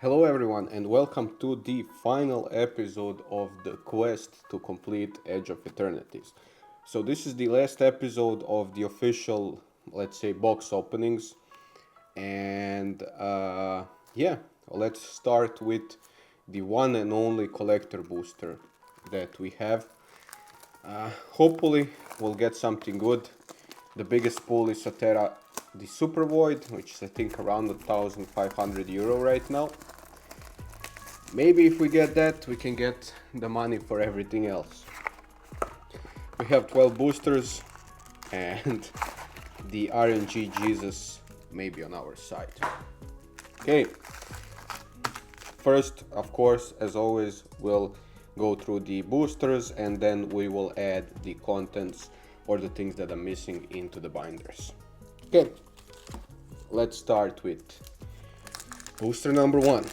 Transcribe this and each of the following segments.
Hello everyone and welcome to the final episode of the quest to complete Edge of Eternities. So this is the last episode of the official, let's say, box openings. And yeah, let's start with the one and only collector booster that we have. Hopefully we'll get something good. The biggest pool is Sotera, the Super Void, which is I think around €1,500 right now. Maybe if we get that, we can get the money for everything else. We have 12 boosters and the RNG Jesus may be on our side. Okay, first, of course, as always, we'll go through the boosters and then we will add the contents or the things that are missing into the binders. Okay, let's start with booster number one.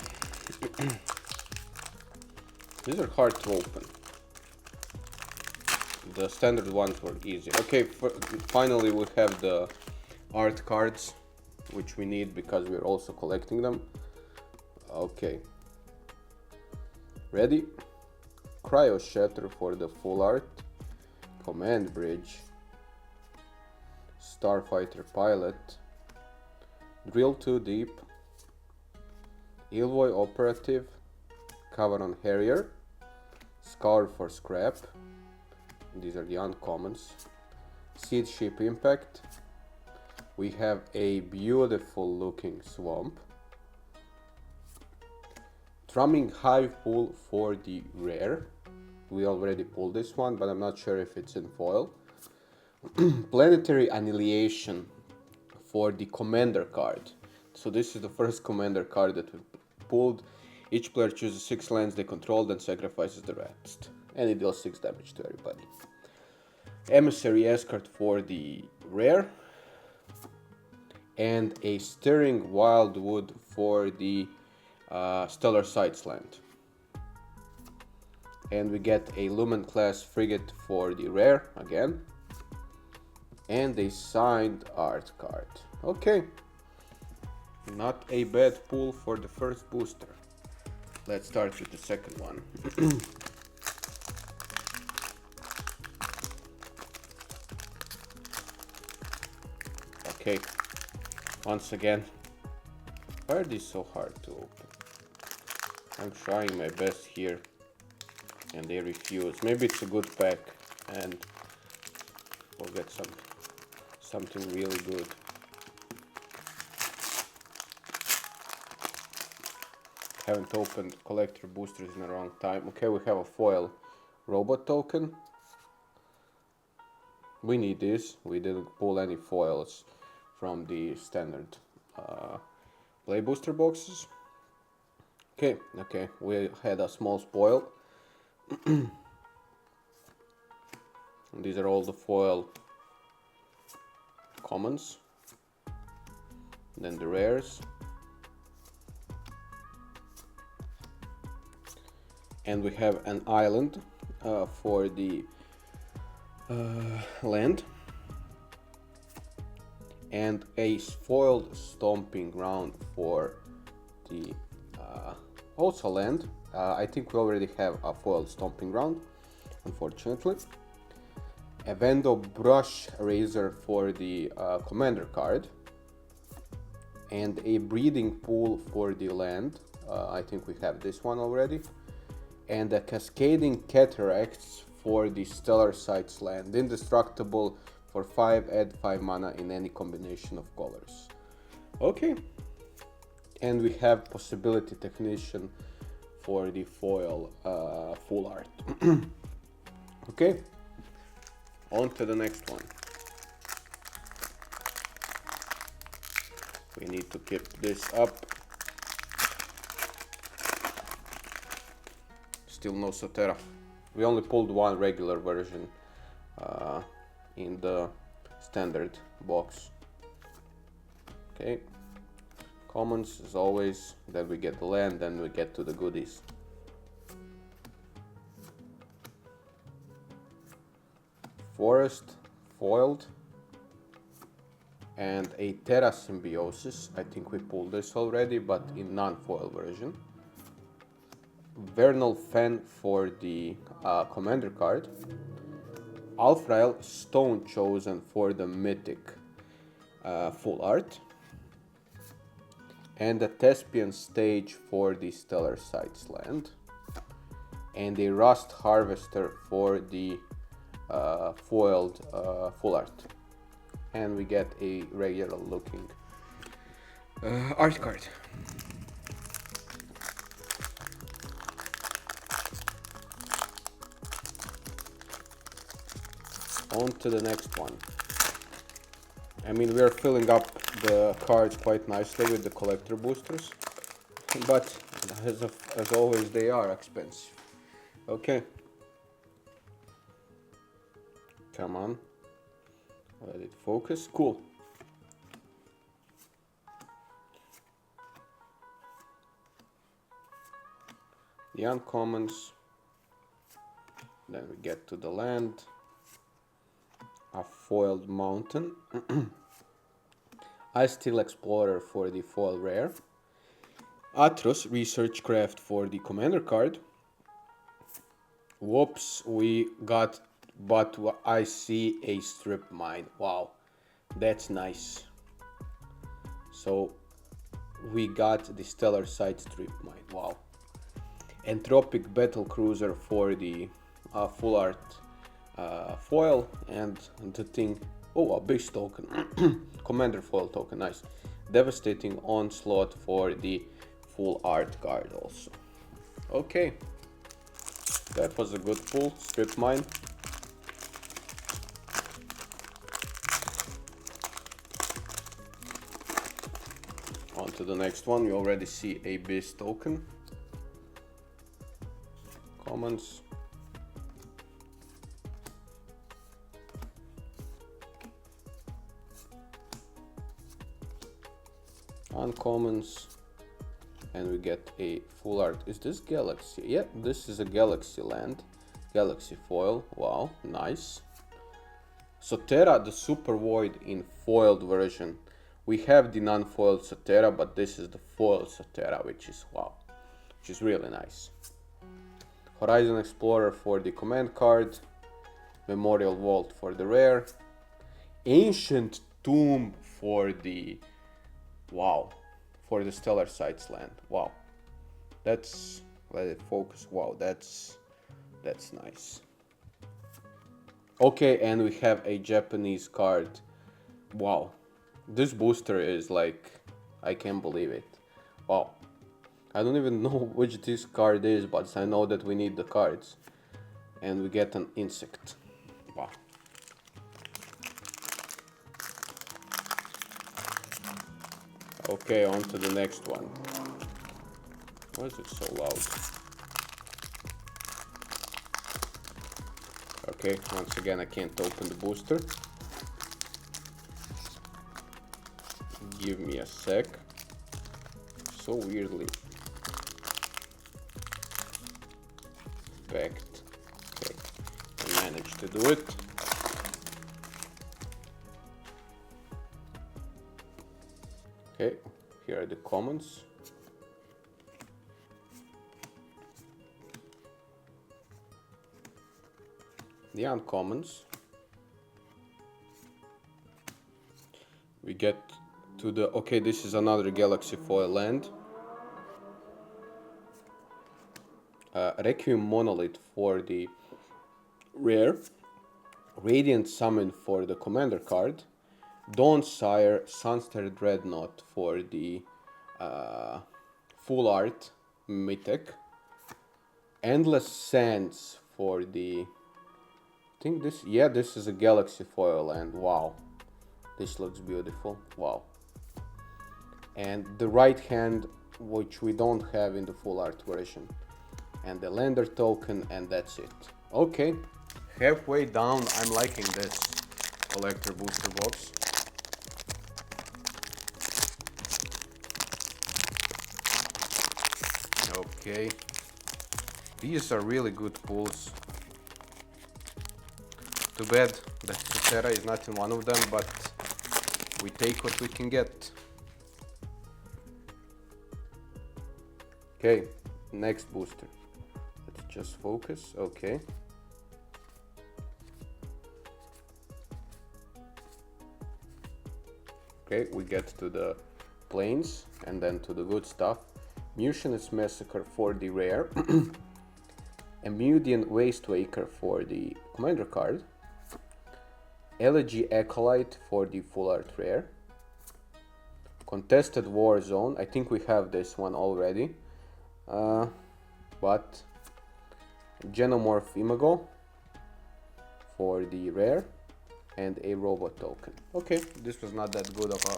These are hard to open. The standard ones were easy. Okay, finally we have the art cards, which we need because we're also collecting them. Okay. Ready? Cryo Shatter for the full art. Command Bridge. Starfighter Pilot. Drill Too Deep. Ilvoy Operative. Cavaron Harrier. Scour for Scrap. These are the uncommons. Seed Ship Impact. We have a beautiful looking Swamp. Drumming Hive Pool for the rare. We already pulled this one, but I'm not sure if it's in foil. Planetary Annihilation for the Commander card. So this is the first Commander card that we pulled. Each player chooses 6 lands they control, then sacrifices the rest. And it deals 6 damage to everybody. Emissary Escort for the rare. And a Stirring Wildwood for the Stellar Sights land. And we get a Lumen class frigate for the rare again. And a signed art card. Okay. Not a bad pull for the first booster. Let's start with the second one. Okay, once again, why are these so hard to open? I'm trying my best here and they refuse. Maybe it's a good pack and we'll get something really good. Haven't opened collector boosters in a long time. Okay, we have a foil robot token. We need this. We didn't pull any foils from the standard play booster boxes. Okay, we had a small spoil. These are all the foil commons. Then the rares. And we have an island for the land. And a foiled stomping ground for the also land. I think we already have a foiled stomping ground, unfortunately. A Vendo brush razor for the commander card. And a breeding pool for the land. I think we have this one already. And a cascading cataracts for the Stellar Sights land. Indestructible for 5, add 5 mana in any combination of colors. Okay. And we have Possibility Technician for the foil full art. Okay. On to the next one. We need to keep this up. Still no Sotera. We only pulled one regular version in the standard box. Okay. Commons as always, then we get the land, then we get to the goodies. Forest, foiled. and a Terra Symbiosis. I think we pulled this already, but in non-foil version. Vernal Fen for the commander card. Alfrail Stone Chosen for the mythic full art. And the Thespian Stage for the Stellar Sights land. And a Rust Harvester for the foiled full art. And we get a regular looking art card. On to the next one. I mean, we're filling up the cards quite nicely with the collector boosters, but as always, they are expensive. Okay. Come on. Let it focus. Cool. The uncommons. Then we get to the land. A foiled mountain. I Still Explorer for the foil rare. Atros Research Craft for the commander card. Whoops, we got, but I see a strip mine. Wow, that's nice. So we got the Stellar Sight strip mine. Wow. Entropic Battle Cruiser for the full art foil, and the thing, oh, a beast token. Commander foil token, nice. Devastating Onslaught for the full art card also. Okay, that was a good pull. Strip mine. On to the next one. You already see a beast token. Commons. Uncommons, and we get a full art. Is this Galaxy? Yeah, this is a Galaxy land. Galaxy foil. Wow, nice. Sotera, the Super Void in foiled version. We have the non-foiled Sotera, but this is the foiled Sotera, which is wow, which is really nice. Horizon Explorer for the command card. Memorial Vault for the rare. Ancient Tomb for the wow, for the Stellar Sights land. Wow, that's, let it focus. Wow, that's nice. Okay, and we have a Japanese card. Wow, this booster is like, I can't believe it. Wow, I don't even know which this card is, but I know that we need the cards. And we get an insect. Wow. Okay, on to the next one. Why is it so loud? Okay, once again I can't open the booster. Give me a sec. So weirdly packed. Okay, I managed to do it. Okay, here are the commons. The uncommons. We get to the, okay, this is another Galaxy foil land. Requiem Monolith for the rare. Radiant Summon for the commander card. Dawnsire Sunstar Dreadnought for the full art mythic. Endless Sands for the, I think this, yeah, this is a Galaxy foil land. Wow, this looks beautiful. Wow. And the right hand, which we don't have in the full art version, and the lander token, and that's it. Okay, halfway down, I'm liking this collector booster box. Okay, these are really good pulls. Too bad that Sotera is not in one of them, but We take what we can get. Okay, next booster. Let's just focus. Okay. Okay, we get to the planes and then to the good stuff. Mutinous Massacre for the rare. Emudian Wastewaker for the commander card. Elegy Acolyte for the full art rare. Contested War Zone. I think we have this one already. But Genomorph Imago for the rare. And a robot token. Okay, this was not that good of a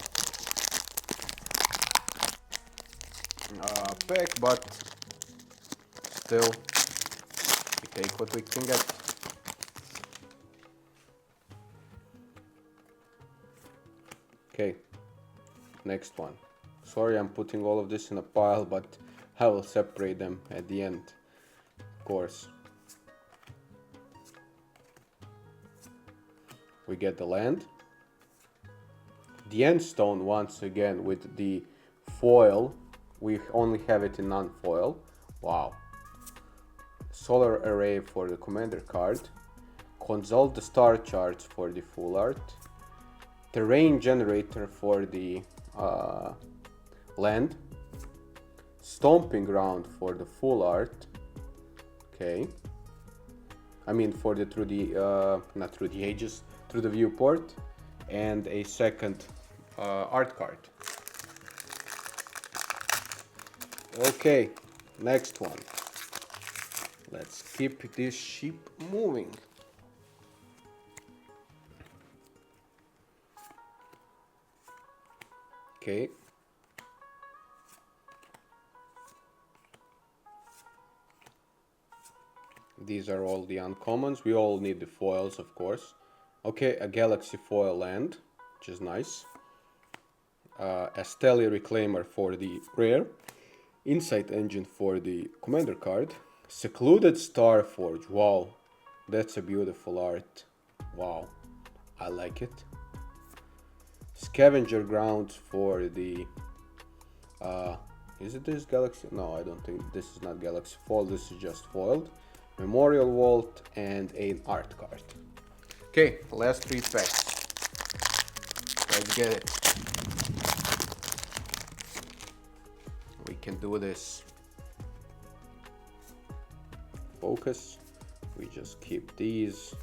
pack, but still, we take what we can get. Okay, next one. Sorry I'm putting all of this in a pile, but I will separate them at the end, of course. We get the land. The Endstone once again with the foil. We only have it in non-foil. Wow. Solar Array for the commander card. Consult the star charts for the full art. Terrain Generator for the land. Stomping Ground for the full art. Okay. I mean for the through the not through the ages, through the viewport, and a second art card. Okay, next one. Let's keep this ship moving. Okay. These are all the uncommons. We all need the foils, of course. Okay, a Galaxy Foil land, which is nice. A Stelly Reclaimer for the rare. Insight Engine for the commander card. Secluded Starforge. Wow, that's a beautiful art. Wow, I like it. Scavenger Grounds for the... is it this Galaxy? No, I don't think this is not Galaxy Foil. This is just foiled. Memorial Vault and an art card. Okay, last 3 packs. Let's get it. We can do this. Focus. We just keep these.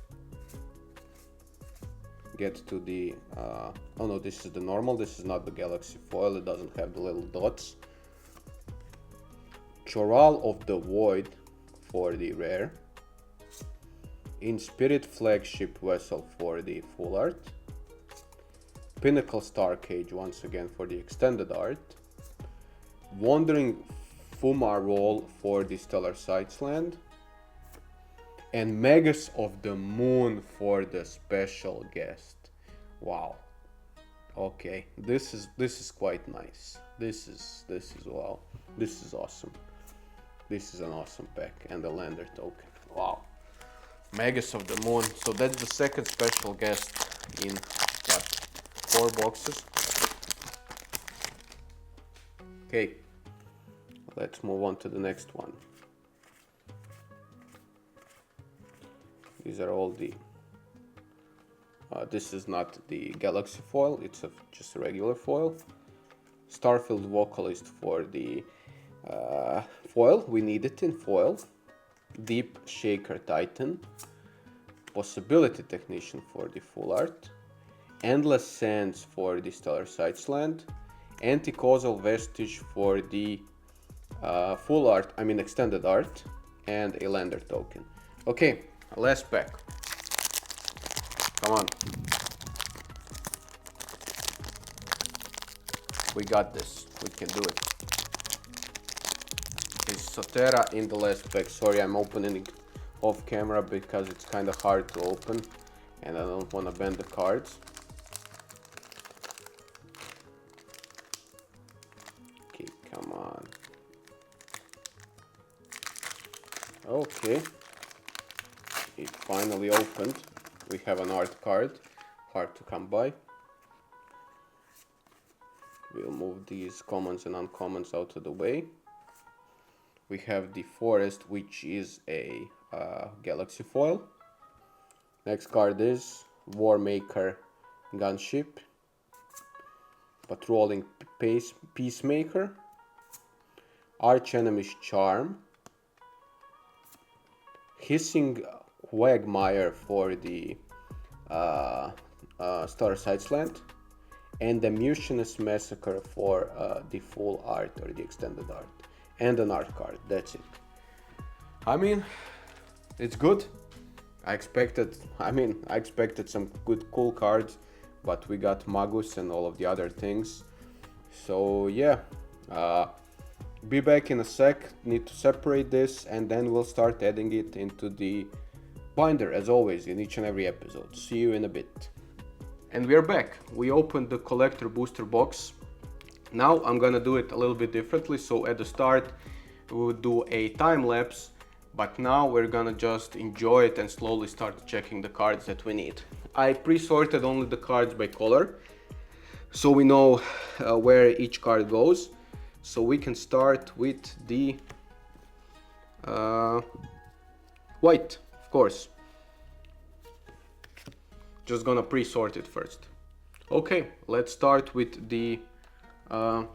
Get to the... oh no, this is the normal. This is not the Galaxy Foil. It doesn't have the little dots. Choral of the Void for the rare. In Spirit Flagship Vessel for the full art. Pinnacle Star Cage once again for the extended art. Wandering Fumar Roll for the Stellar Sights land. And Magus of the Moon for the special guest. Wow. Okay, this is quite nice. This is wow. This is awesome. This is an awesome pack and a lander token. Wow. Magus of the Moon. So that's the second special guest in what, 4 boxes. Okay. Let's move on to the next one. These are all the... this is not the Galaxy Foil, it's just a regular foil. Starfield Vocalist for the foil, we need it in foil. Deep Shaker Titan. Possibility Technician for the full art. Endless Sands for the Stellar Sights land. Anti-Causal Vestige for the full art, I mean extended art. And a lander token. Okay, last pack. Come on. We got this. We can do it. Is Sotera in the last pack? Sorry, I'm opening it off camera because it's kind of hard to open and I don't want to bend the cards. Okay, come on. Okay. It finally opened. We have an art card. Hard to come by. these commons and uncommons out of the way. We have the Forest, which is a galaxy foil. Next card is Warmaker Gunship, Patrolling Peacemaker, Archenemy's Charm, Hissing Quagmire for the Starsight Slant, and the Mutinous Massacre for the full art or the extended art, and an art card. That's it. I mean, it's good. I expected some good cool cards, but we got Magus and all of the other things. So yeah, be back in a sec. Need to separate this, and then we'll start adding it into the binder as always in each and every episode. See you in a bit. And we're back. We opened the collector booster box. Now I'm gonna do it a little bit differently. So at the start we would do a time lapse, but now we're gonna just enjoy it and slowly start checking the cards that we need. I pre-sorted only the cards by color, so we know where each card goes. So we can start with the white, of course. Just gonna pre-sort it first. Okay, let's start with the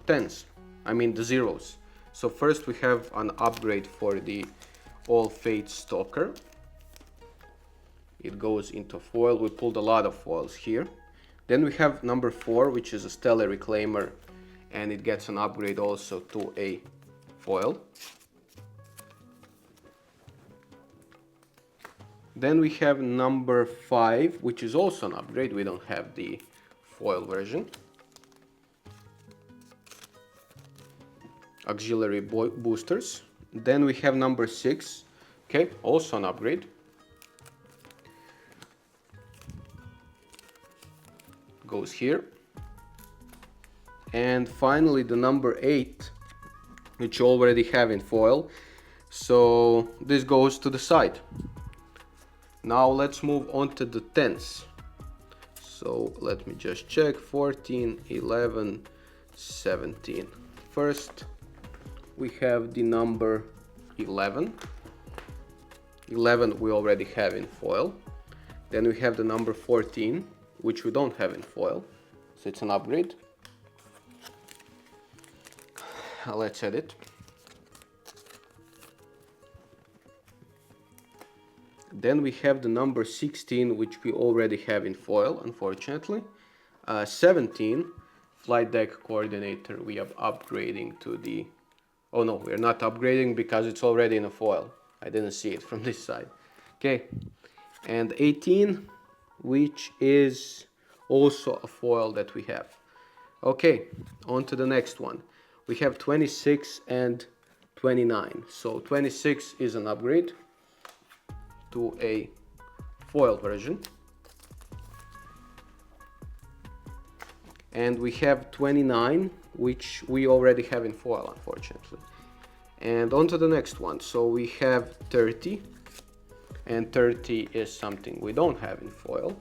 tens, the zeros. So first we have an upgrade for the All Fate Stalker. It goes into foil. We pulled a lot of foils here. Then we have number 4, which is a Stellar Reclaimer, and it gets an upgrade also to a foil. Then we have number 5, which is also an upgrade. We don't have the foil version. Auxiliary boosters. Then we have number 6, okay, also an upgrade. Goes here. And finally the number 8, which you already have in foil. So this goes to the side. Now let's move on to the tens. So let me just check. 14, 11, 17. First we have the number 11. 11 we already have in foil. Then we have the number 14, which we don't have in foil, so it's an upgrade. Let's add it. Then we have the number 16, which we already have in foil, unfortunately. 17, Flight Deck Coordinator, we are upgrading to the... Oh no, we're not upgrading because it's already in a foil. I didn't see it from this side. Okay, and 18, which is also a foil that we have. Okay, on to the next one. We have 26 and 29. So 26 is an upgrade to a foil version. And we have 29, which we already have in foil, unfortunately. And on to the next one. So we have 30, and 30 is something we don't have in foil,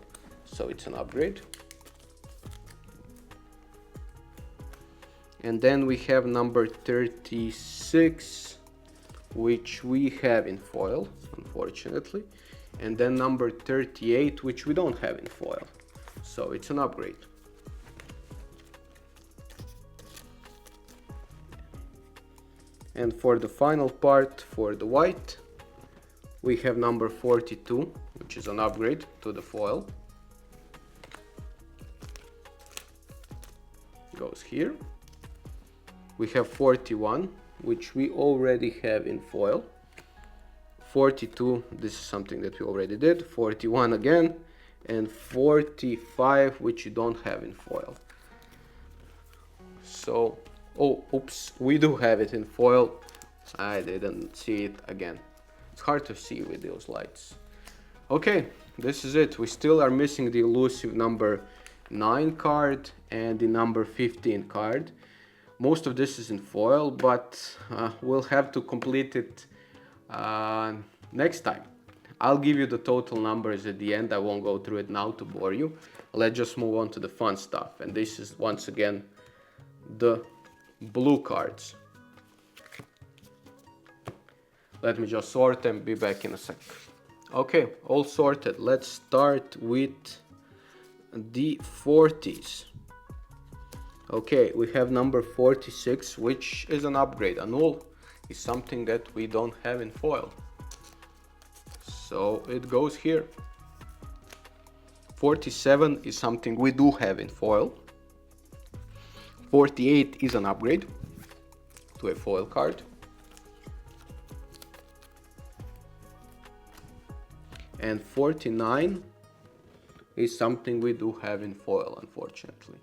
so it's an upgrade. And then we have number 36, which we have in foil, unfortunately. And then number 38, which we don't have in foil, so it's an upgrade. And for the final part, for the white, we have number 42, which is an upgrade to the foil. Goes here. We have 41, which we already have in foil. 42, this is something that we already did. 41 again, and 45, which you don't have in foil. So, oh, oops, we do have it in foil. I didn't see it again. It's hard to see with those lights. Okay, this is it. We still are missing the elusive number 9 card and the number 15 card. Most of this is in foil, but we'll have to complete it next time. I'll give you the total numbers at the end. I won't go through it now to bore you. Let's just move on to the fun stuff. And this is once again the blue cards. Let me just sort them, be back in a sec. Okay, all sorted. Let's start with the 40s. Okay, we have number 46, which is an upgrade. A null is something that we don't have in foil. So it goes here. 47 is something we do have in foil. 48 is an upgrade to a foil card. And 49 is something we do have in foil, unfortunately.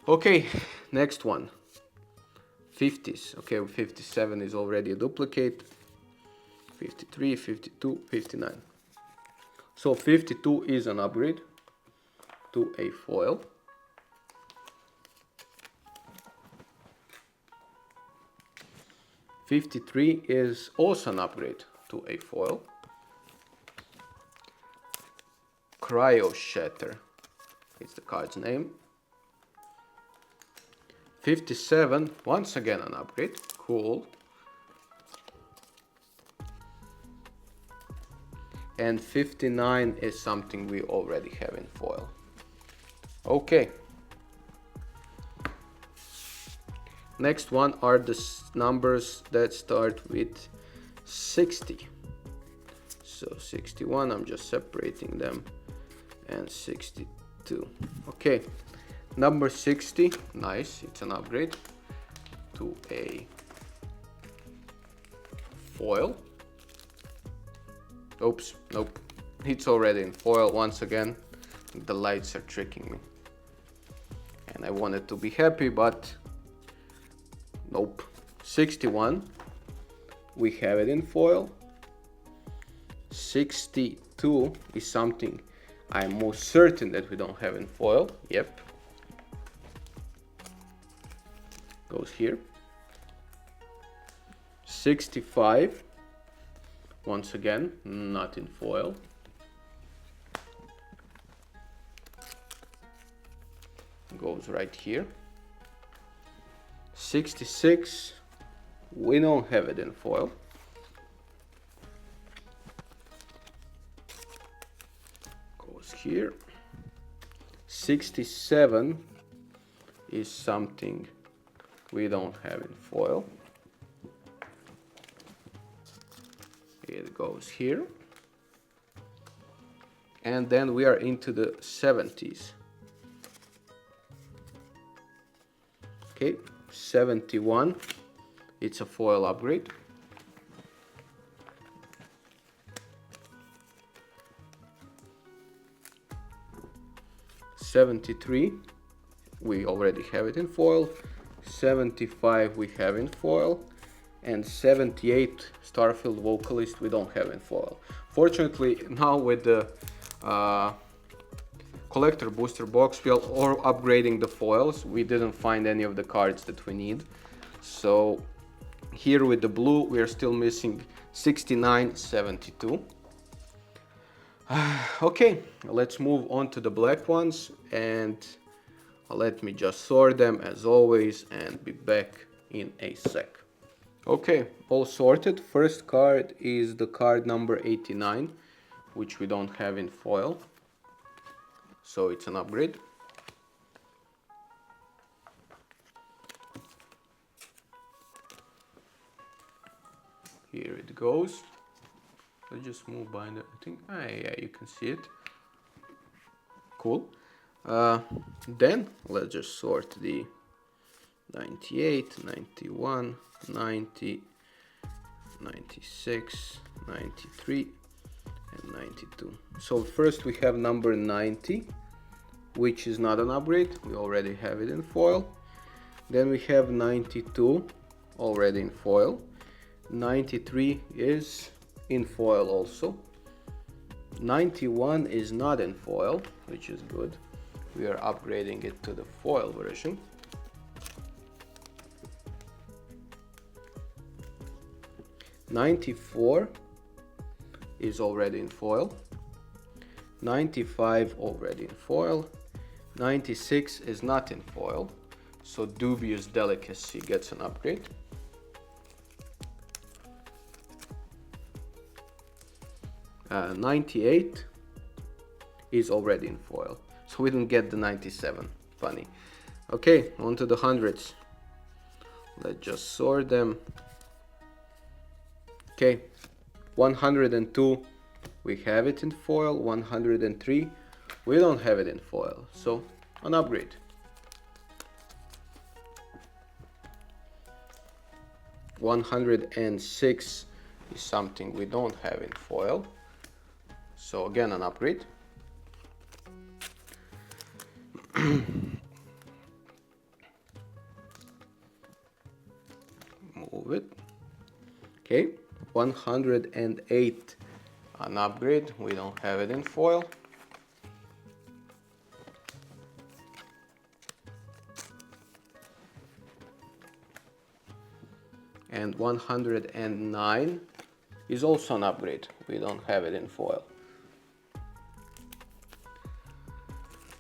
Okay, next one. 50s. Okay, 57 is already a duplicate. 53, 52, 59. So 52 is an upgrade to a foil. '53 is also an upgrade to a foil. Cryo Shatter is the card's name. 57, once again an upgrade. Cool. And 59 is something we already have in foil. Okay. Next one are the numbers that start with 60. So 61, I'm just separating them, and 62. Okay, number 60, nice, it's an upgrade to a foil. Oops, nope, it's already in foil once again. The lights are tricking me. And I wanted to be happy, but nope. 61, we have it in foil. 62 is something I'm most certain that we don't have in foil. Yep. Goes here. 65, once again, not in foil. Goes right here. 66, we don't have it in foil. Goes here. 67 is something we don't have in foil. It goes here. And then we are into the 70s. Okay, 71, it's a foil upgrade. '73, we already have it in foil. 75 we have in foil, and 78 Starfield Vocalist we don't have in foil. Fortunately, now with the collector booster box, we are all upgrading the foils. We didn't find any of the cards that we need. So here with the blue, we are still missing 69, 72. Okay, let's move on to the black ones, and let me just sort them as always and be back in a sec. Okay, all sorted. First card is the card number 89, which we don't have in foil. So it's an upgrade. Here it goes. Let's just move by the, I think, yeah, you can see it. Cool. Then let's just sort the 98, 91, 90, 96, 93, and 92. So first we have number 90, which is not an upgrade. We already have it in foil. Then we have 92, already in foil. 93 is in foil also. 91 is not in foil, which is good. We are upgrading it to the foil version. '94 is already in foil. 95 already in foil. 96 is not in foil. So Dubious Delicacy gets an upgrade. Uh, 98 is already in foil, so we didn't get the 97. Funny. Okay, on to the hundreds. Let's just sort them. Okay, 102, we have it in foil. 103, we don't have it in foil, so an upgrade. 106 is something we don't have in foil, so again an upgrade. Move it. Okay, 108, an upgrade, we don't have it in foil. And 109 is also an upgrade, we don't have it in foil.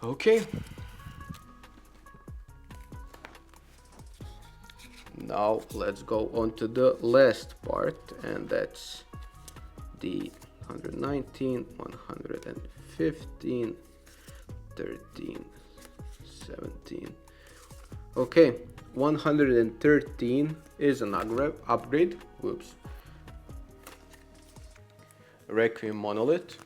Okay, now let's go on to the last part, and that's the 119, 115, 13, 17. Okay, 113 is an upgrade. Whoops. Requiem Monolith.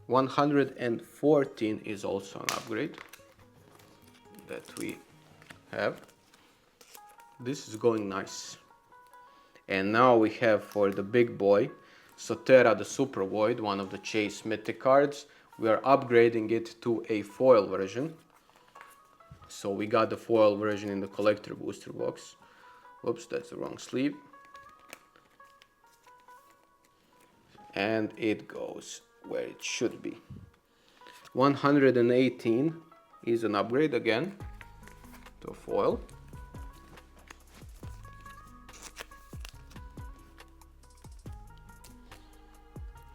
$114 is also an upgrade that we have. This is going nice. And now we have for the big boy, Sotera the Super Void, one of the Chase Mythic cards. We are upgrading it to a foil version. So we got the foil version in the collector booster box. Whoops, that's the wrong sleeve. And it goes where it should be. 118 is an upgrade again to a foil.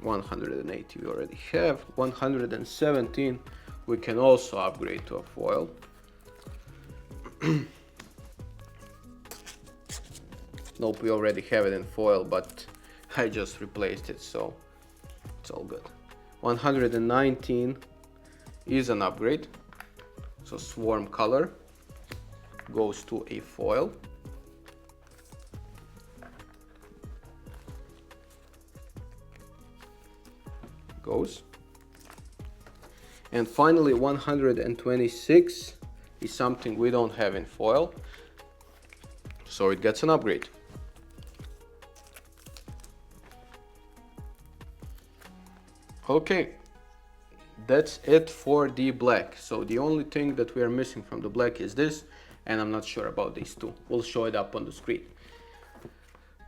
$180 we already have. 117 we can also upgrade to a foil. Nope, we already have it in foil, but I just replaced it, so it's all good. 119 is an upgrade, so Swarm Color goes to a foil. Goes. And finally 126 is something we don't have in foil, so it gets an upgrade. Okay, that's it for the black. So the only thing that we are missing from the black is this, and I'm not sure about these two. We'll show it up on the screen.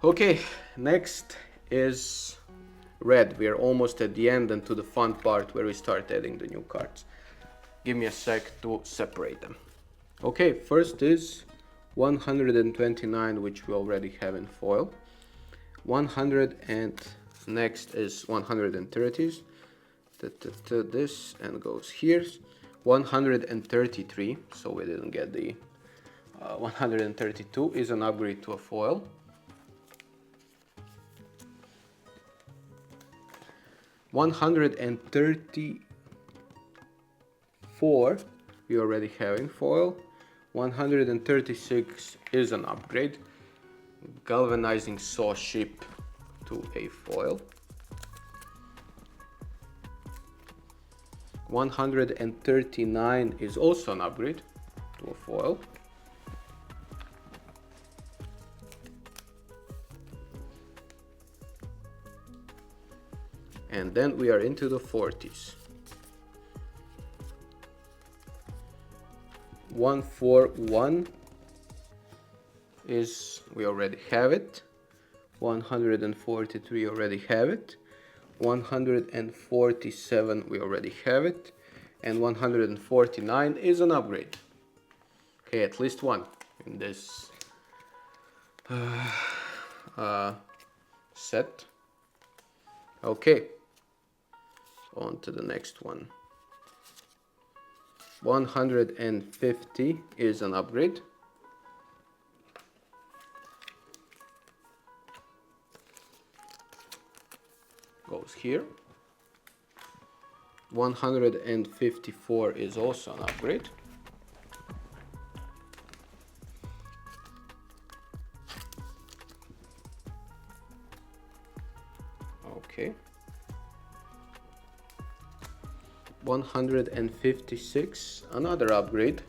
Okay, next is red. We are almost at the end and to the fun part where we start adding the new cards. Give me a sec to separate them. Okay, first is 129, which we already have in foil. 100 and next is 130s. This and goes here. 133, so we didn't get the 132 is an upgrade to a foil. 134 we already have in foil. 136 is an upgrade. Galvanizing Saw Ship to a foil. 139 is also an upgrade to a foil. And then we are into the 40s. 141 is, we already have it. 143 already have it. 147 we already have it. And 149 is an upgrade. Okay, at least one in this set. Okay, on to the next one. 150 is an upgrade. Goes here. 154 is also an upgrade. Okay. 156, another upgrade.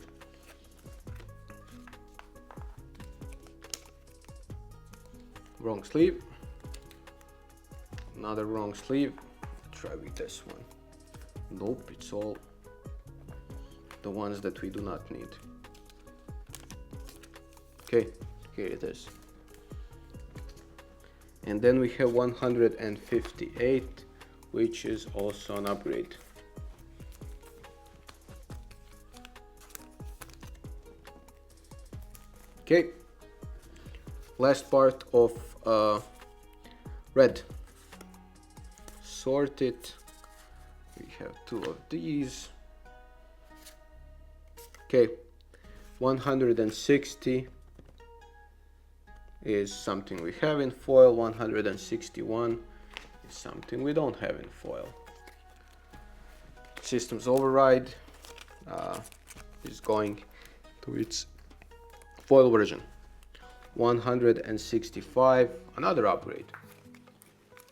Wrong sleeve. Another wrong sleeve. Try with this one. Nope, it's all the ones that we do not need. Okay, here it is. And then we have 158, which is also an upgrade. Okay, last part of red. Sort it. We have two of these. Okay, 160 is something we have in foil. 161 is something we don't have in foil. Systems override is going to its foil version. 165, another upgrade.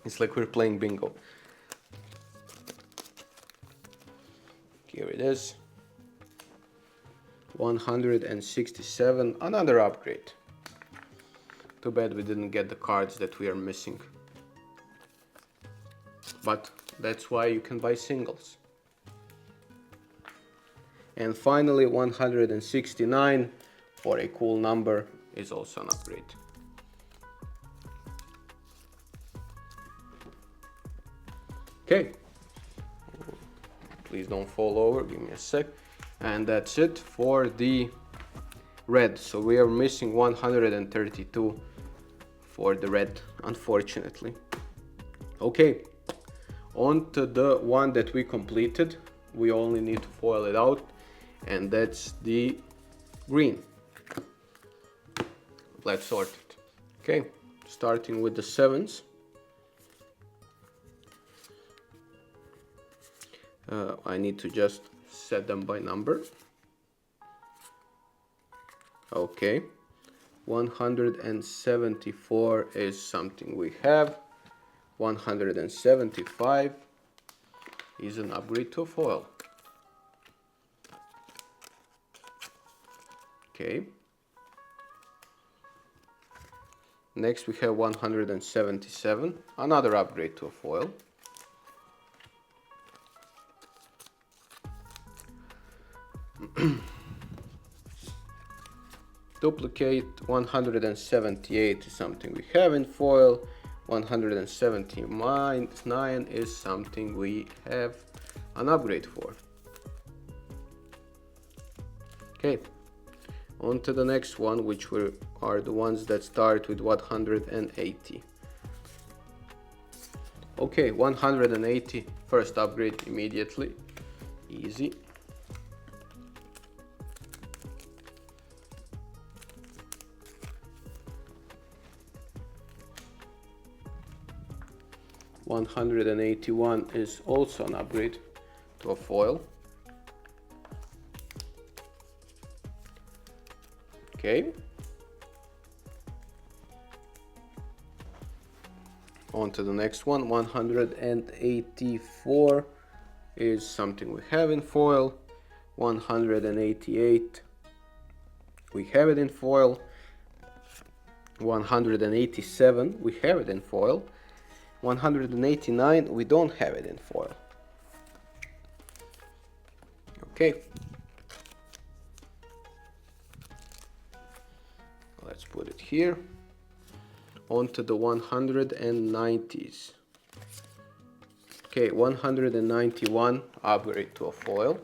It's like we're playing bingo. Here it is. 167, another upgrade. Too bad we didn't get the cards that we are missing. But that's why you can buy singles. And finally 169, for a cool number, is also an upgrade. Okay. Please don't fall over, give me a sec. And that's it for the red. So we are missing 132 for the red, unfortunately. Okay, on to the one that we completed. We only need to foil it out, and that's the green. Let's sort it. Okay, starting with the sevens. I need to just set them by number. Okay, 174 is something we have. 175 is an upgrade to a foil. Okay. Next we have 177, another upgrade to a foil. Duplicate. 178 is something we have in foil. 179 is something we have an upgrade for. Okay, on to the next one, which are the ones that start with 180. Okay, 180, first upgrade immediately, easy. $181 is also an upgrade to a foil. Okay. On to the next one. 184 is something we have in foil. 188, we have it in foil. 187, we have it in foil. 189, we don't have it in foil. Okay. Let's put it here. On to the 190s. Okay, 191, upgrade to a foil.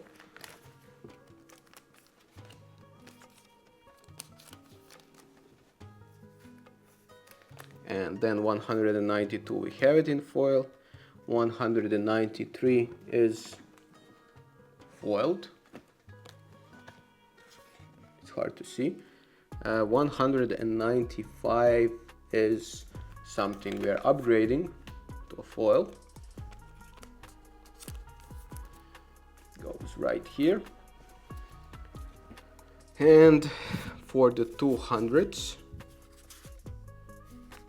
And then 192, we have it in foil. 193 is foiled. hard to see. 195 is something we are upgrading to a foil. Goes right here. And for the 200s,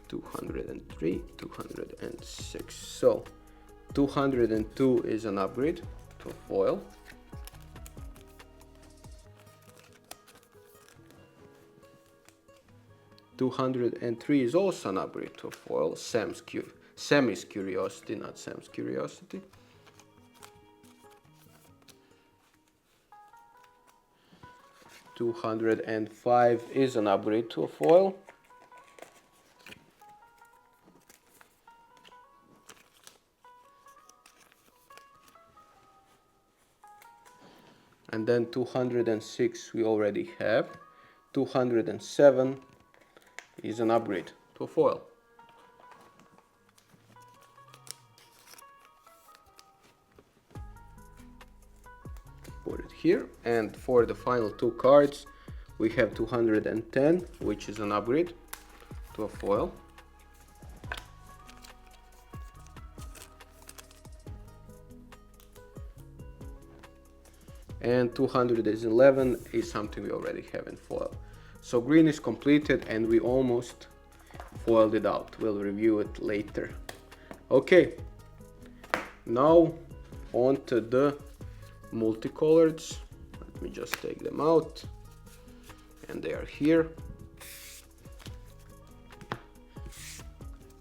203, 206. So 202 is an upgrade to a foil. 203 is also an upgrade to a foil. Sammy's Curiosity, not Sam's Curiosity. 205 is an upgrade to a foil. And then 206 we already have. 207 is an upgrade to a foil. Put it here. And for the final two cards, we have 210, which is an upgrade to a foil. And 211 is something we already have in foil. So green is completed and we almost foiled it out. We'll review it later. Okay, now on to the multicoloreds. Let me just take them out. And they are here.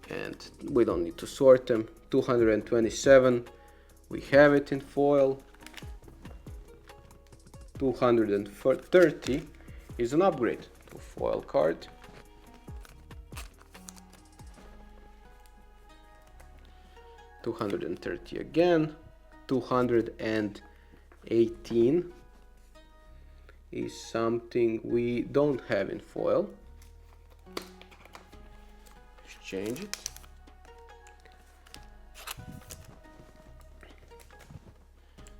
And we don't need to sort them. 227, we have it in foil. 230 is an upgrade to foil card. 230 again. 218 is something we don't have in foil. Let's change it.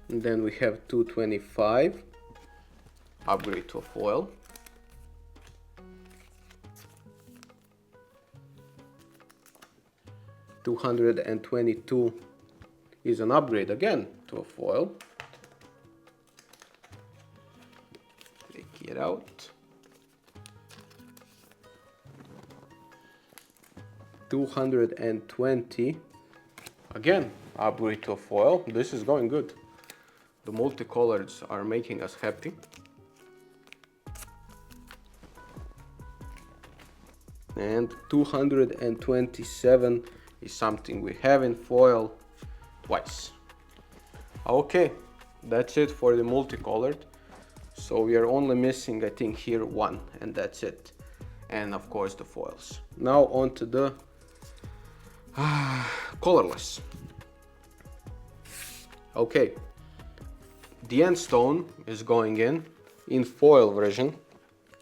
And then we have 225, upgrade to a foil. 222 is an upgrade again to a foil. Take it out. 220 again, upgrade to a foil. This is going good. The multicolors are making us happy. And 227 is something we have in foil twice. Okay, that's it for the multicolored. So we are only missing, I think, here one, and that's it. And of course the foils. Now on to the colorless. Okay, the end stone is going in foil version.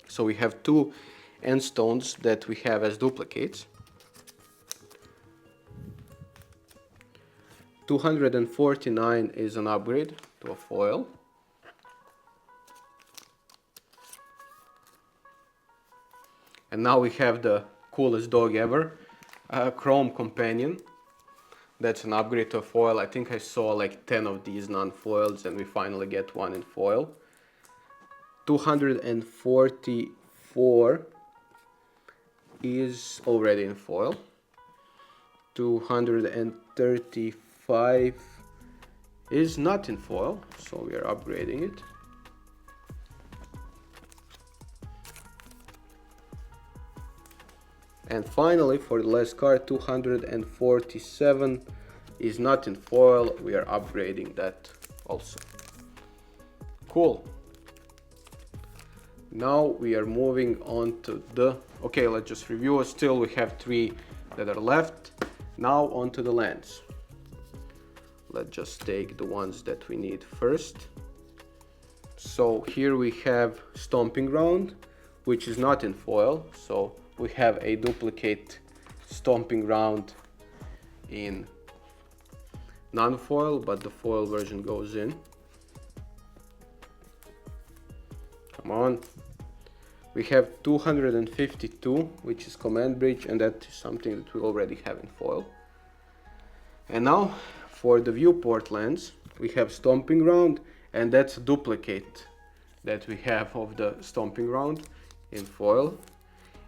So we have two end stones that we have as duplicates. 249 is an upgrade to a foil. And now we have the coolest dog ever, Chrome Companion. That's an upgrade to a foil. I think I saw like 10 of these non-foils and we finally get one in foil. 244 is already in foil. 235 is not in foil, so we are upgrading it. And finally, for the last card, 247 is not in foil. We are upgrading that also. Cool. Now we are moving on to the... Okay, let's just review. Still, we have 3 that are left. Now on to the lands. Let's just take the ones that we need first. So here we have Stomping Ground, which is not in foil. So we have a duplicate Stomping Ground in non-foil, but the foil version goes in. Come on. We have 252, which is command bridge, and that is something that we already have in foil. And now for the viewport lens, we have stomping ground, and that's a duplicate that we have of the stomping ground in foil.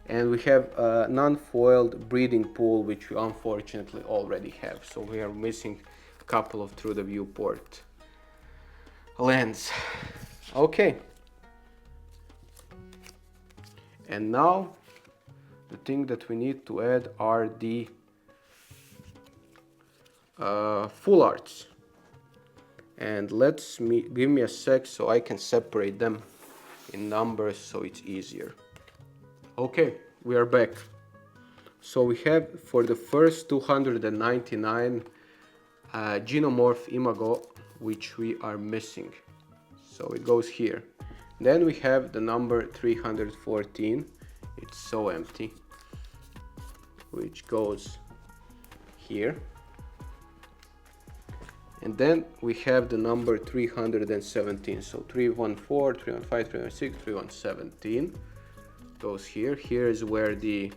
And we have a non-foiled breeding pool, which we unfortunately already have. So we are missing a couple of through the viewport lens. Okay. And now the thing that we need to add are the full arts. And give me a sec so I can separate them in numbers so it's easier. Okay, we are back. So we have for the first 299 Genomorph Imago, which we are missing. So it goes here. Then we have the number 314, it's so empty, which goes here. And then we have the number 317, so 314, 315, 316, 317 goes here. Here is where the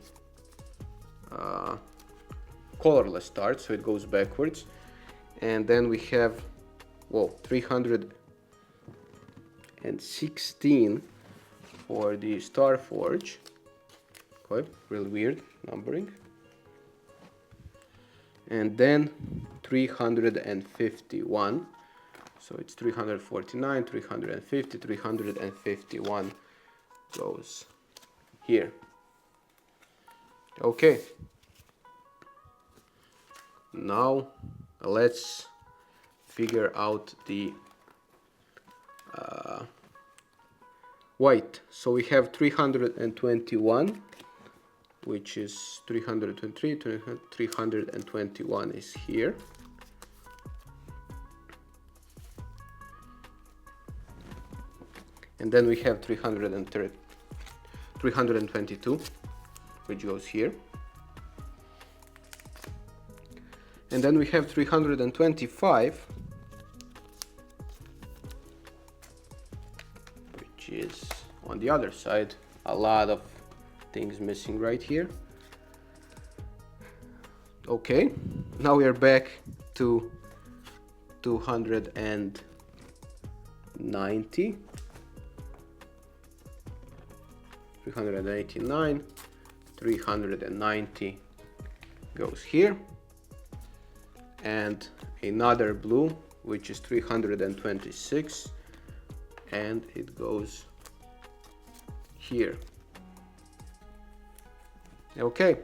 colorless starts, so it goes backwards. And then we have, 316 for the Starforge. Okay, real weird numbering. And then 351, so it's 349, 350, 351 goes here. Okay, now let's figure out the white. So we have 321, which is 323, 321 is here. And then we have 322, which goes here. And then we have 325, which is on the other side. A lot of things missing right here. Okay, now we are back to 290, 389, 390 goes here, and another blue, which is 326, and it goes here. Okay,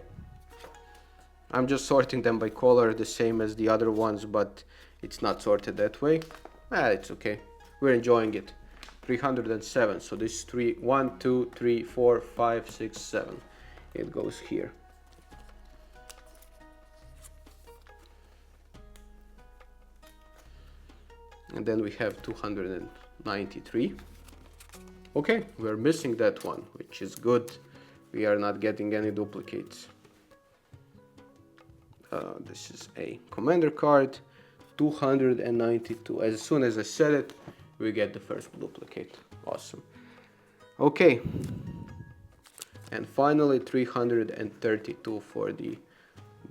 I'm just sorting them by color, the same as the other ones, but it's not sorted that way. It's okay, we're enjoying it. 307, so this is 1, 2, 3, 4, 5, 6, 7. It goes here. And then we have 293. Okay, we're missing that one, which is good. We are not getting any duplicates. This is a commander card, 292. As soon as I said it, we get the first duplicate. Awesome. Okay. And finally 332 for the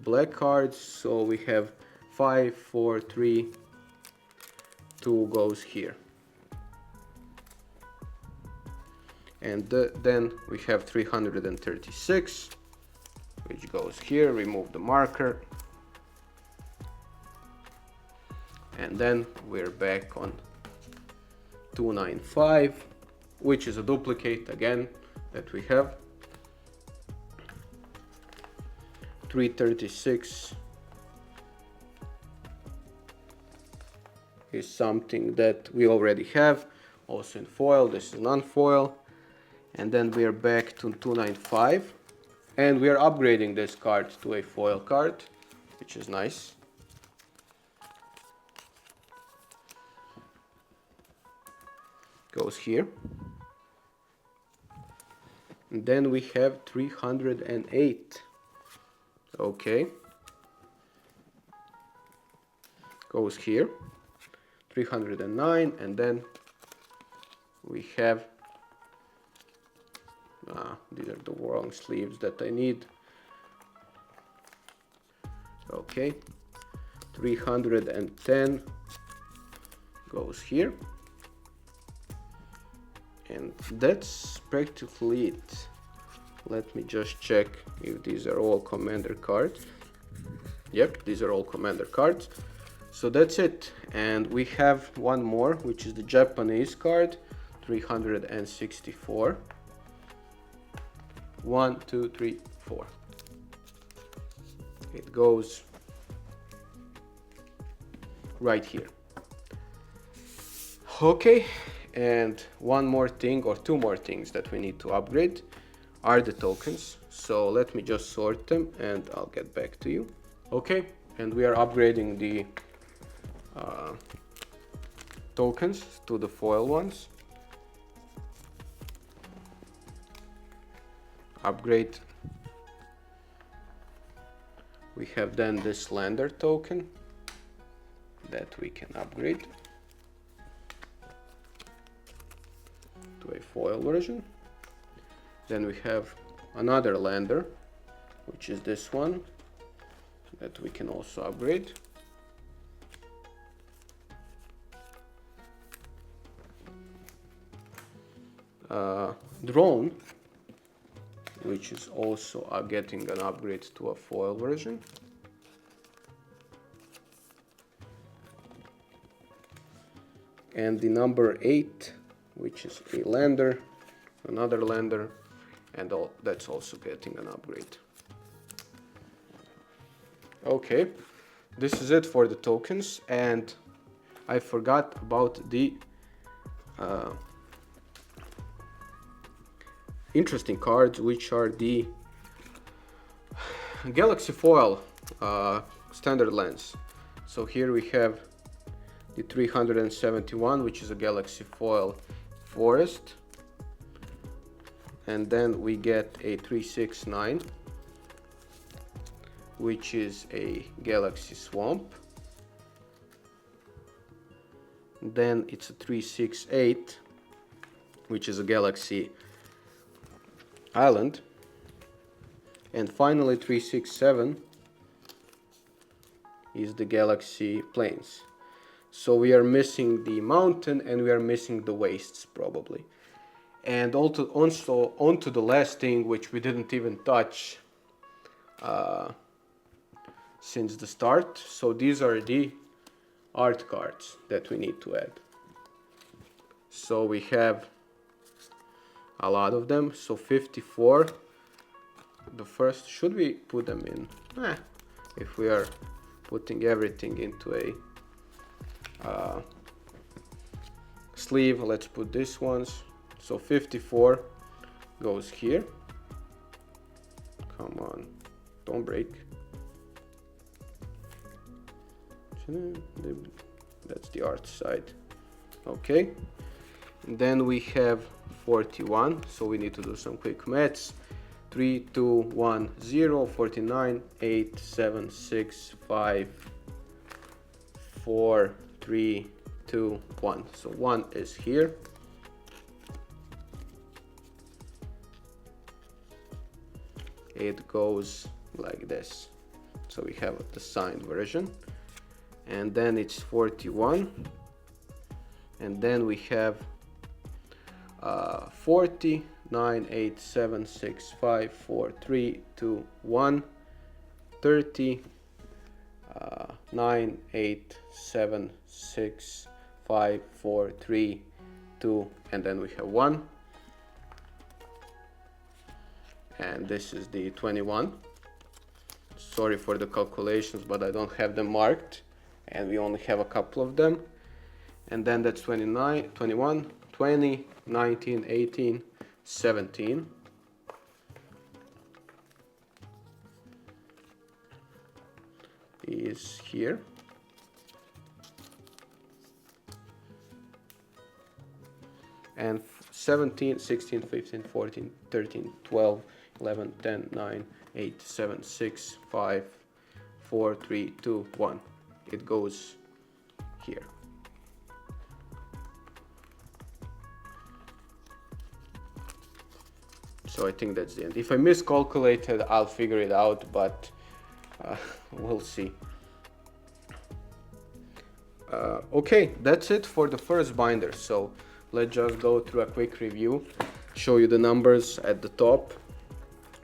black cards. So we have 5, 4, 3, 2 goes here. And then we have 336, which goes here. Remove the marker. And then we're back on 295, which is a duplicate again that we have. 336 is something that we already have, also in foil. This is non-foil. And then we are back to 295, and we are upgrading this card to a foil card, which is nice. Goes here. And then we have 308. Okay. Goes here. 309, and then we have These are the wrong sleeves that I need. Okay, 310 goes here, and that's practically it. Let me just check if these are all commander cards. Yep, these are all commander cards. So that's it, and we have one more, which is the Japanese card, 364. 1, 2, 3, 4. It goes right here. Okay, and one more thing, or two more things that we need to upgrade are the tokens. So let me just sort them and I'll get back to you. Okay, and we are upgrading the tokens to the foil ones. Upgrade. We have then this lander token that we can upgrade to a foil version. Then we have another lander, which is this one, that we can also upgrade. Drone, which is also getting an upgrade to a foil version. And the number 8, which is a lander, another lander, and that's also getting an upgrade. Okay, this is it for the tokens, and I forgot about the interesting cards, which are the Galaxy Foil standard lens. So here we have the 371, which is a Galaxy Foil Forest, and then we get a 369, which is a Galaxy Swamp. Then it's a 368, which is a Galaxy Island, and finally 367 is the Galaxy Plains. So we are missing the mountain and we are missing the wastes probably. And also onto the last thing, which we didn't even touch since the start. So these are the art cards that we need to add. So we have a lot of them, so 54. The first, should we put them in? If we are putting everything into a sleeve, let's put these ones. So 54 goes here. Come on, don't break. That's the art side. Okay, and then we have 41, so we need to do some quick maths. 3, 2, 1, 0, 49, 8, 7, 6, 5, 4, 3, 2, 1. So 1 is here. It goes like this. So we have the signed version. And then it's 41. And then we have 40, 9, 8, 7, 6, 5, 4, 3, 2, 1, 30, 9, 8, 7, 6, 5, 4, 3, 2, and then we have 1. And this is the 21. Sorry for the calculations, but I don't have them marked, and we only have a couple of them. And then that's 29, 21, 20, 19, 18, 17. Is here. And 17, 16, 15, 14, 13, 12, 11, 10, 9, 8, 7, 6, 5, 4, 3, 2, 1. It goes here. So So I think that's the end. If I miscalculated, I'll figure it out, but we'll see. Okay, that's it for the first binder. So let's just go through a quick review, show you the numbers at the top.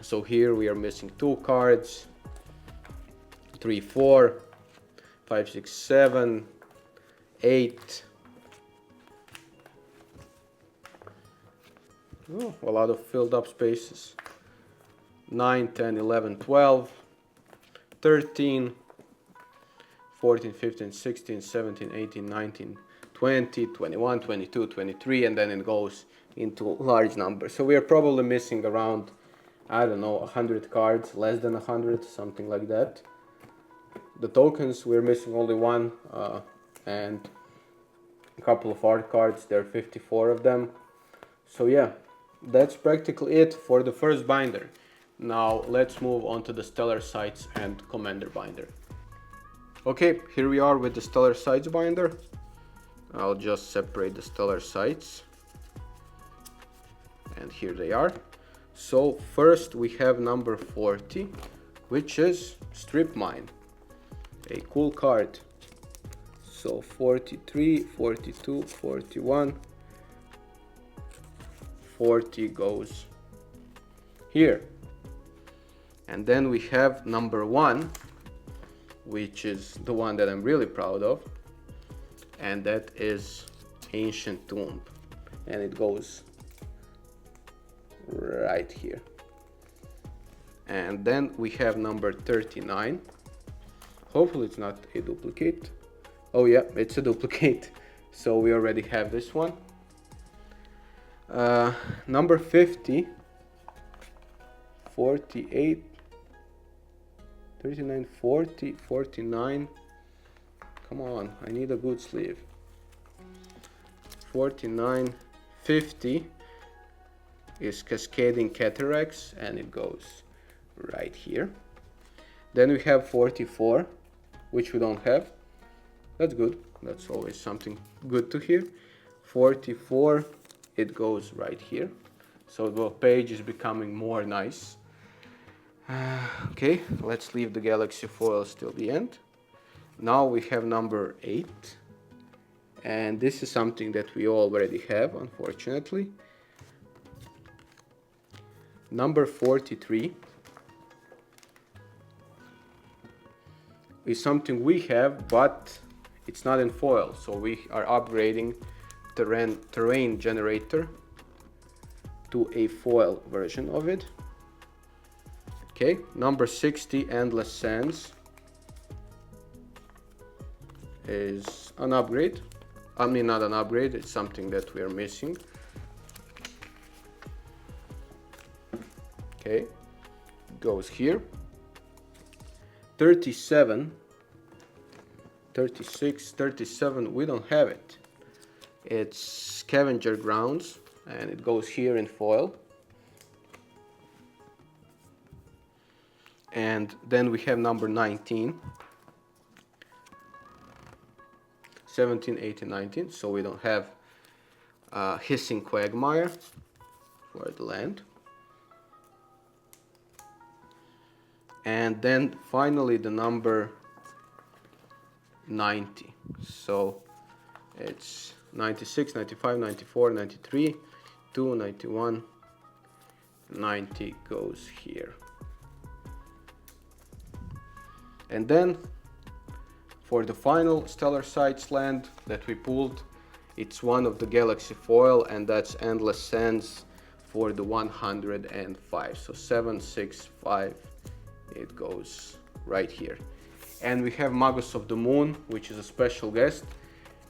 So here we are missing 2 cards, 3, 4, 5, 6, 7, 8. Oh, a lot of filled up spaces. 9, 10, 11, 12, 13, 14, 15, 16, 17, 18, 19, 20, 21, 22, 23, and then it goes into large numbers. So we are probably missing around, I don't know, 100 cards, less than 100, something like that. The tokens, we're missing only 1, and a couple of art cards, there are 54 of them. So yeah, that's practically it for the first binder. Now let's move on to the Stellar Sights and Commander binder. Okay, here we are with the Stellar Sights binder. I'll just separate the Stellar Sights. And here they are. So first we have number 40, which is Strip Mine. A cool card. So 43, 42, 41, 40 goes here. And then we have number 1, which is the one that I'm really proud of, and that is Ancient Tomb, and it goes right here. And then we have number 39. Hopefully it's not a duplicate. Oh yeah, it's a duplicate, so we already have this one. Number 50, 48, 39, 40, 49. Come on, I need a good sleeve. 49, 50 is Cascading Cataracts, and it goes right here. Then we have 44, which we don't have. That's good. That's always something good to hear. 44, it goes right here. So the page is becoming more nice. Okay, let's leave the Galaxy foils till the end. Now we have number 8, and this is something that we already have, unfortunately. Number 43 is something we have, but it's not in foil, so we are upgrading terrain generator to a foil version of it. Okay, number 60, Endless Sands, is an upgrade. I mean, not an upgrade, it's something that we are missing. Okay, goes here. 37, 36, 37, we don't have it. It's Scavenger Grounds, and it goes here in foil. And then we have number 19, 17, 18, 19, so we don't have Hissing Quagmire for the land. And then finally the number 90, so it's 96, 95, 94, 93, 2, 91, 90 goes here. And then for the final Stellar Sights land that we pulled, it's one of the Galaxy foil, and that's Endless Sands for the 105. So 7, 6, 5, it goes right here. And we have Magus of the Moon, which is a special guest,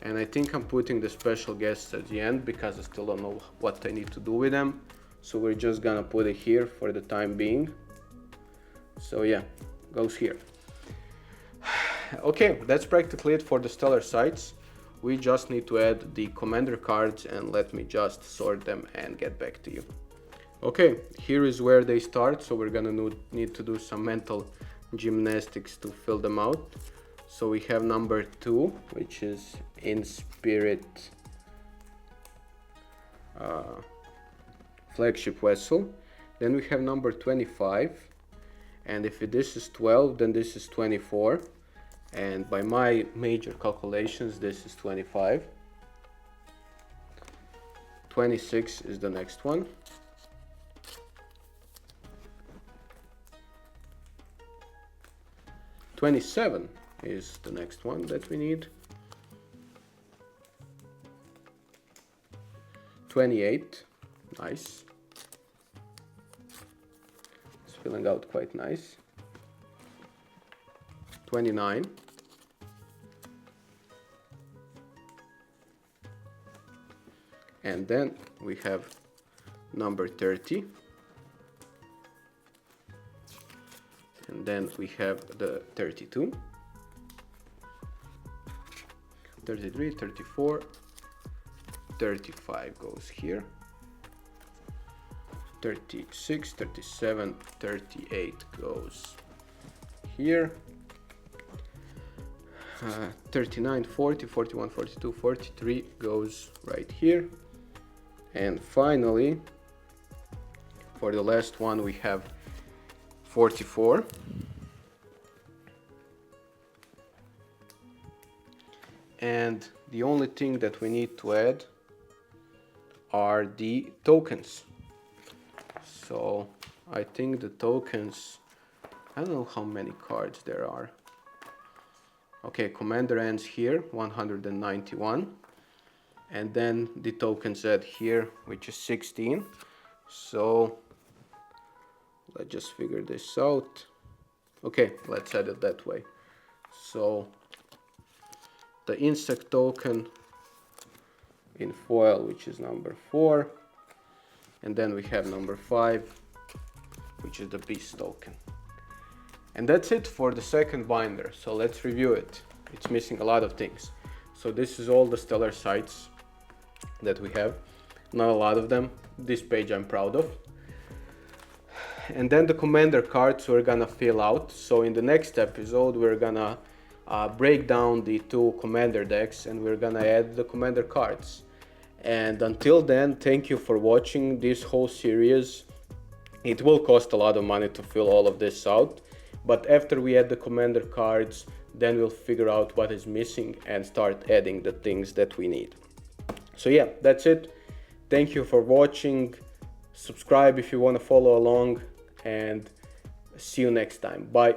and I think I'm putting the special guests at the end because I still don't know what I need to do with them. So we're just gonna put it here for the time being. So yeah, goes here. Okay, that's practically it for the Stellar Sights. We just need to add the commander cards, and let me just sort them and get back to you. Okay, here is where they start, so we're gonna need to do some mental gymnastics to fill them out. So we have number 2, which is In Spirit flagship vessel. Then we have number 25, and if this is 12, then this is 24, and by my major calculations this is 25. 26 is the next one. 27 is the next one that we need. 28, nice. It's filling out quite nice. 29. And then we have number 30. And then we have the 32. 33, 34, 35 goes here. 36, 37, 38 goes here. 39, 40, 41, 42, 43 goes right here. And finally, for the last one, we have 44. And the only thing that we need to add are the tokens. So I think the tokens, I don't know how many cards there are. Okay, commander ends here, 191. And then the tokens add here, which is 16. So let's just figure this out. Okay, let's add it that way. So the insect token in foil, which is number 4. And then we have number 5, which is the beast token. And that's it for the second binder. So let's review it. It's missing a lot of things. So this is all the stellar sites that we have. Not a lot of them. This page I'm proud of. And then the commander cards we're gonna fill out. So in the next episode we're gonna break down the 2 commander decks, and we're gonna add the commander cards. And until then, thank you for watching this whole series. It will cost a lot of money to fill all of this out, but after we add the commander cards, then we'll figure out what is missing and start adding the things that we need. So yeah, that's it. Thank you for watching. Subscribe if you want to follow along, and see you next time. Bye.